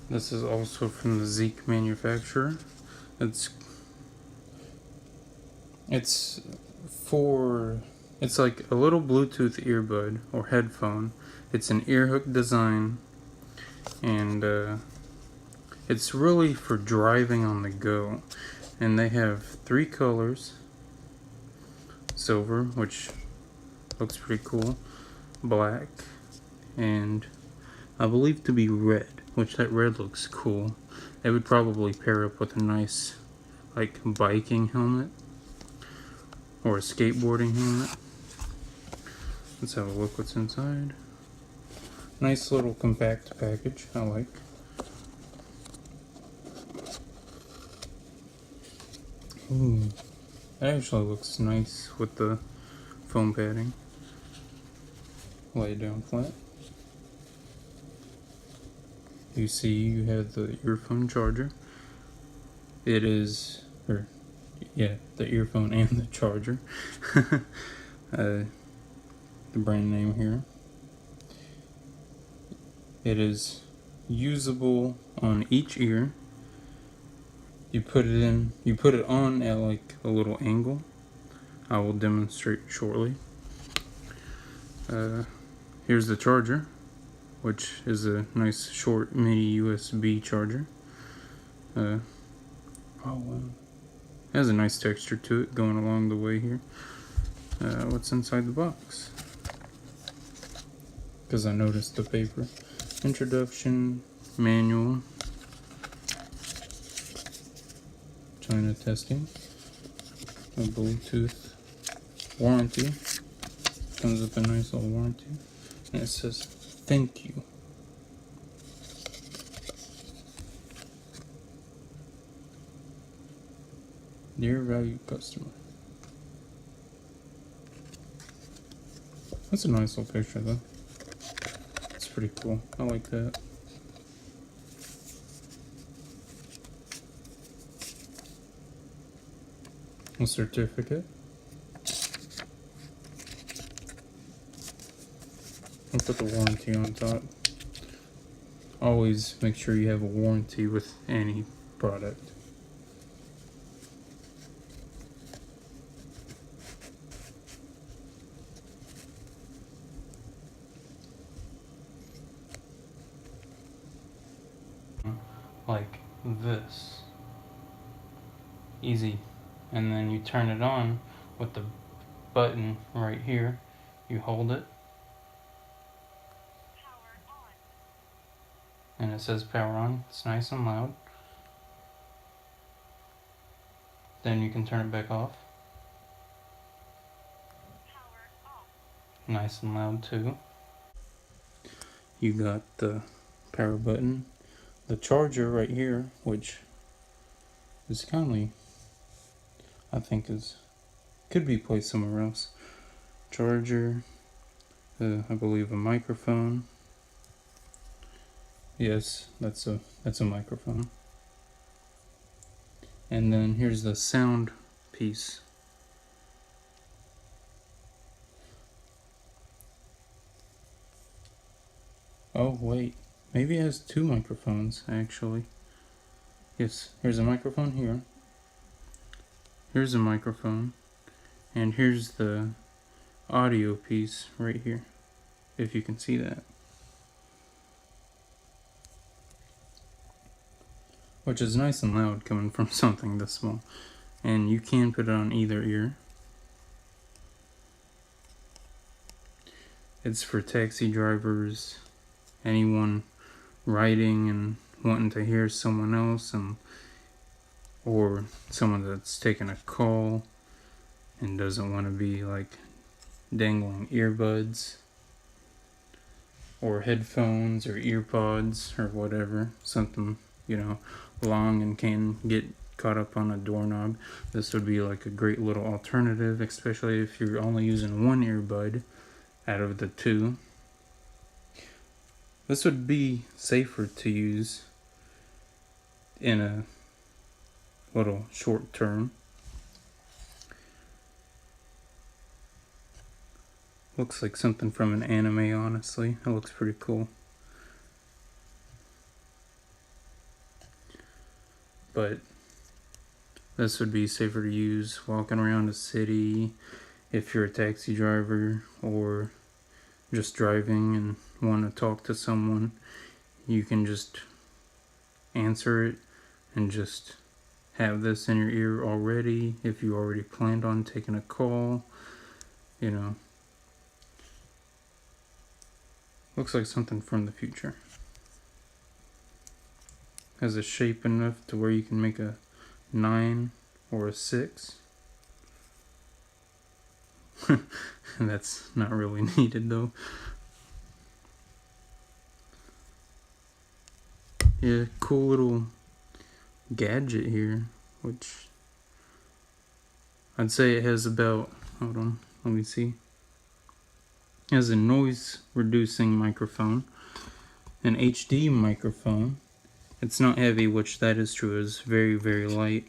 This is also from the Ziekk manufacturer. It's it's for it's like a little Bluetooth earbud or headphone. It's an EARHOOK design, and it's really for driving on the go. And they have 3 colors: silver, which looks pretty cool, black, and I believe to be red, which that red looks cool. It would probably pair up with a nice like biking helmet or a skateboarding helmet. Let's have a look what's inside. Nice little compact package, I like. Ooh, that actually looks nice with the foam padding. Lay it down flat. You see you have the earphone charger. It is, the earphone and the charger. The brand name here. It is usable on each ear. You put it on at like a little angle. I will demonstrate shortly. Here's the charger, which is a nice short mini USB charger. Oh wow. It has a nice texture to it going along the way here. What's inside the box? Because I noticed the paper. Introduction, manual, China testing, a Bluetooth warranty. Comes with a nice little warranty. And it says, "Thank you." Dear valued customer. That's a nice little picture though. It's pretty cool. I like that. A certificate. I'll put the warranty on top. Always make sure you have a warranty with any product. Like this. Easy. And then you turn it on with the button right here. You hold it. And it says power on. It's nice and loud. Then you can turn it back off. Nice and loud too. You got the power button, the charger right here, which is kindly, I think could be placed somewhere else. Charger, I believe a microphone. Yes, that's a microphone. And then here's the sound piece. Oh wait, maybe it has 2 microphones actually. Yes, here's a microphone here. Here's a microphone. And here's the audio piece right here, if you can see that. Which is nice and loud coming from something this small. And you can put it on either ear. It's for taxi drivers, anyone riding and wanting to hear someone else, or someone that's taking a call and doesn't want to be like dangling earbuds or headphones or earpods or whatever, something long and can get caught up on a doorknob. This would be like a great little alternative, especially if you're only using one earbud out of the 2. This would be safer to use in a little short term. Looks like something from an anime, honestly. It looks pretty cool. but this would be safer to use walking around a city if you're a taxi driver or just driving and want to talk to someone. You can just answer it and just have this in your ear already if you already planned on taking a call. You know, looks like something from the future. Has a shape enough to where you can make a 9 or a 6. That's not really needed though. Yeah, cool little gadget here, which I'd say it has about, hold on, let me see. It has a noise reducing microphone, an HD microphone. It's not heavy, which that is true, it's very, very light.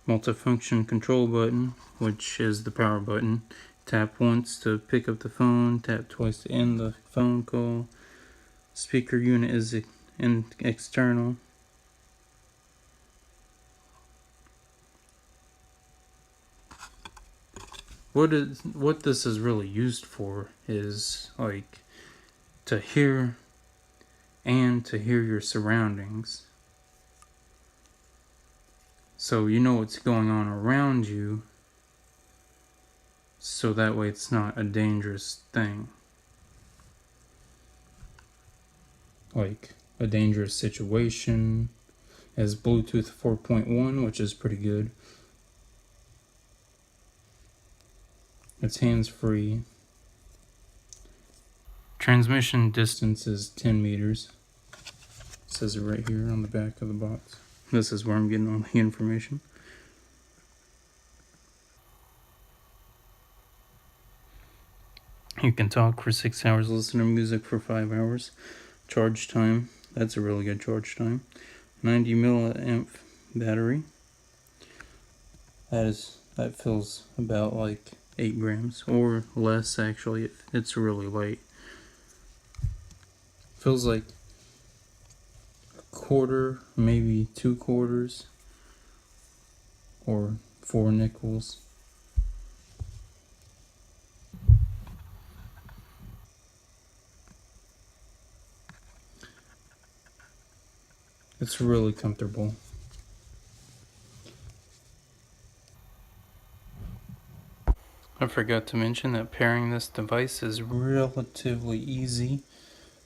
Multifunction control button, which is the power button. Tap once to pick up the phone, tap twice to end the phone call. Speaker unit is external. What this is really used for is like to hear your surroundings. So you know what's going on around you, so that way it's not a dangerous thing. Like a dangerous situation. As Bluetooth 4.1, which is pretty good. It's hands-free. Transmission distance is 10 meters. It says it right here on the back of the box. This is where I'm getting all the information. You can talk for 6 hours, listen to music for 5 hours. Charge time, that's a really good charge time. 90 milliamp battery. That feels about like 8 grams or less actually. It's really light. Feels like a quarter, maybe 2 quarters, or 4 nickels. It's really comfortable. I forgot to mention that pairing this device is relatively easy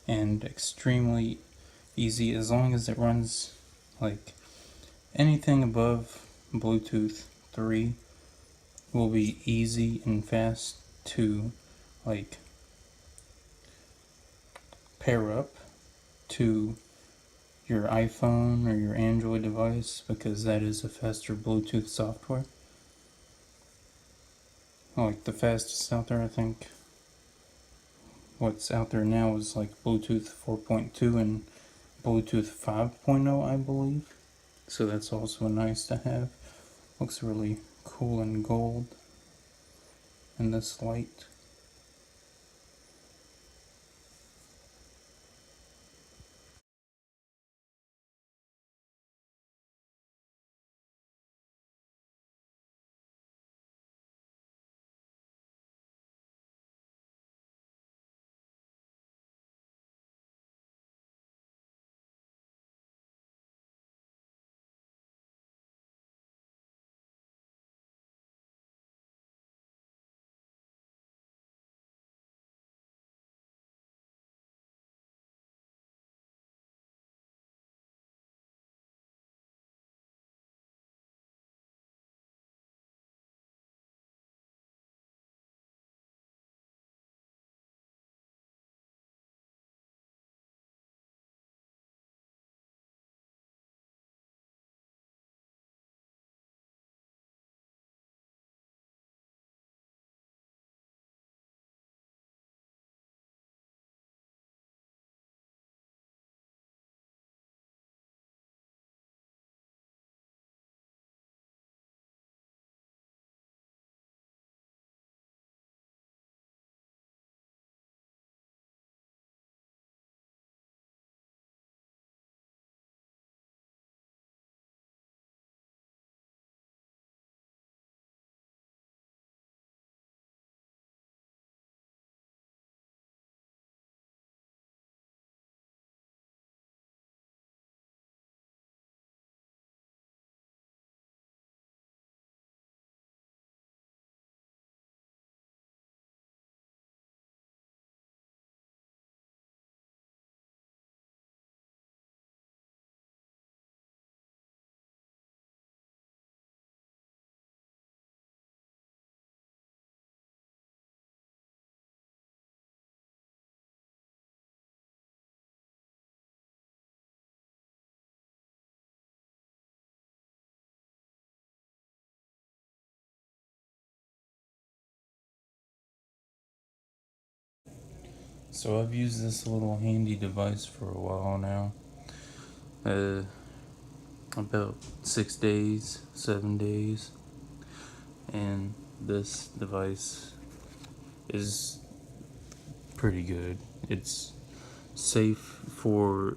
and extremely easy as long as it runs like anything above Bluetooth 3 will be easy and fast to like pair up to your iPhone or your Android device, because that is a faster Bluetooth software. Like the fastest out there, I think what's out there now is like Bluetooth 4.2 and Bluetooth 5.0, I believe. So that's also nice to have. Looks really cool in gold in this light. So I've used this little handy device for a while now. About 6 days, 7 days. And this device is pretty good. It's safe for,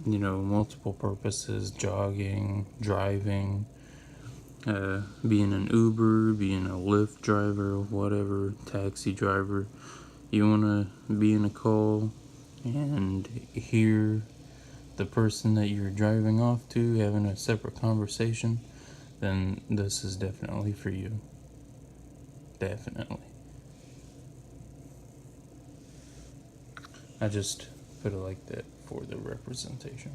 multiple purposes: jogging, driving, being an Uber, being a Lyft driver, whatever, taxi driver. You want to be in a call and hear the person that you're driving off to having a separate conversation, then this is definitely for you. Definitely. I just put it like that for the representation.